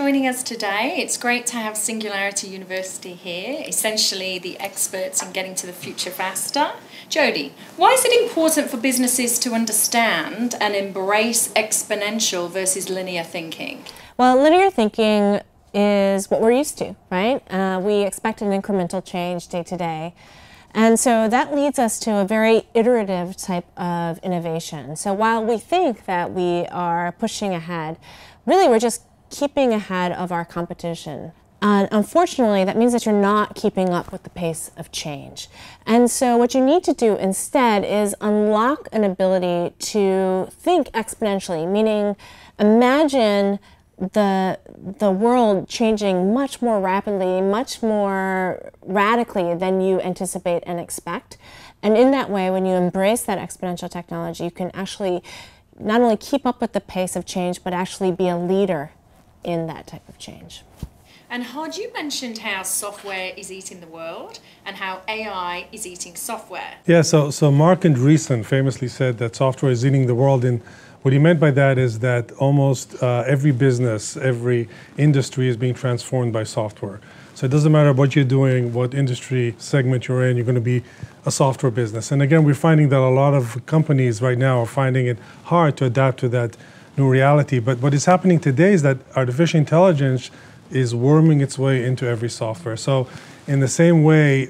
joining us today. It's great to have Singularity University here, essentially the experts in getting to the future faster. Jody, why is it important for businesses to understand and embrace exponential versus linear thinking? Well, linear thinking is what we're used to, right? We expect an incremental change day to day. And so that leads us to a very iterative type of innovation. So while we think that we are pushing ahead, really we're just keeping ahead of our competition. And unfortunately, that means that you're not keeping up with the pace of change. And so what you need to do instead is unlock an ability to think exponentially, meaning imagine the world changing much more rapidly, much more radically than you anticipate and expect. And in that way, when you embrace that exponential technology, you can actually not only keep up with the pace of change, but actually be a leader in that type of change. And Hod, you mentioned how software is eating the world and how AI is eating software. Yeah, so Mark Andreessen famously said that software is eating the world, and what he meant by that is that almost every business, every industry is being transformed by software. So it doesn't matter what you're doing, what industry segment you're in, you're going to be a software business. And again, we're finding that a lot of companies right now are finding it hard to adapt to that new reality. But what is happening today is that artificial intelligence is worming its way into every software. So in the same way,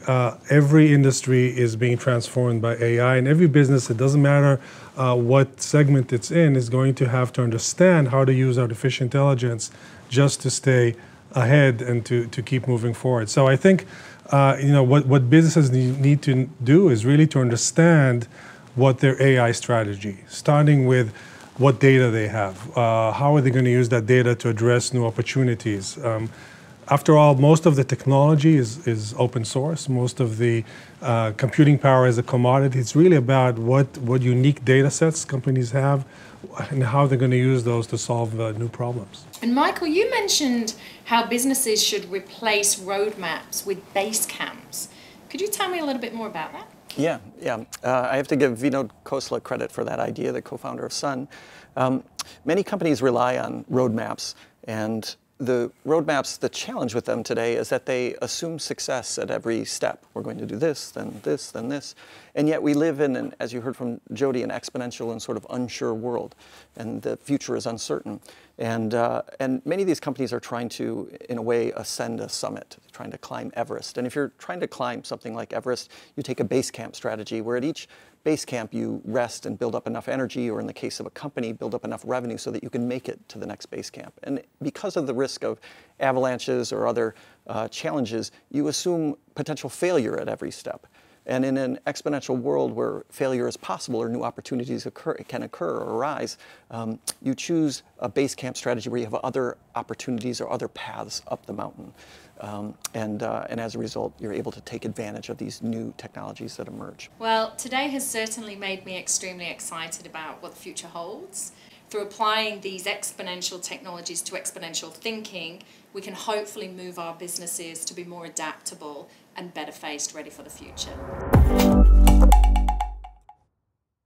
every industry is being transformed by AI, and every business, it doesn't matter what segment it's in, is going to have to understand how to use artificial intelligence just to stay ahead and to keep moving forward. So I think what businesses need to do is really to understand what their AI strategy, starting with what data they have, how are they going to use that data to address new opportunities. After all, most of the technology is open source. Most of the computing power is a commodity. It's really about what unique data sets companies have and how they're going to use those to solve new problems. And Michael, you mentioned how businesses should replace roadmaps with base camps. Could you tell me a little bit more about that? Yeah. I have to give Vinod Khosla credit for that idea, the co-founder of Sun. Many companies rely on roadmaps, and the roadmaps, the challenge with them today is that they assume success at every step. We're going to do this, then this, then this. And yet we live in, as you heard from Jody, an exponential and sort of unsure world. And the future is uncertain. And many of these companies are trying to, in a way, ascend a summit, trying to climb Everest. And if you're trying to climb something like Everest, you take a base camp strategy where at each base camp you rest and build up enough energy, or in the case of a company, build up enough revenue so that you can make it to the next base camp. And because of the risk of avalanches or other challenges, you assume potential failure at every step. And in an exponential world where failure is possible or new opportunities can occur or arise, you choose a base camp strategy where you have other opportunities or other paths up the mountain. And as a result, you're able to take advantage of these new technologies that emerge. Well, today has certainly made me extremely excited about what the future holds. Through applying these exponential technologies to exponential thinking, we can hopefully move our businesses to be more adaptable and better faced, ready for the future.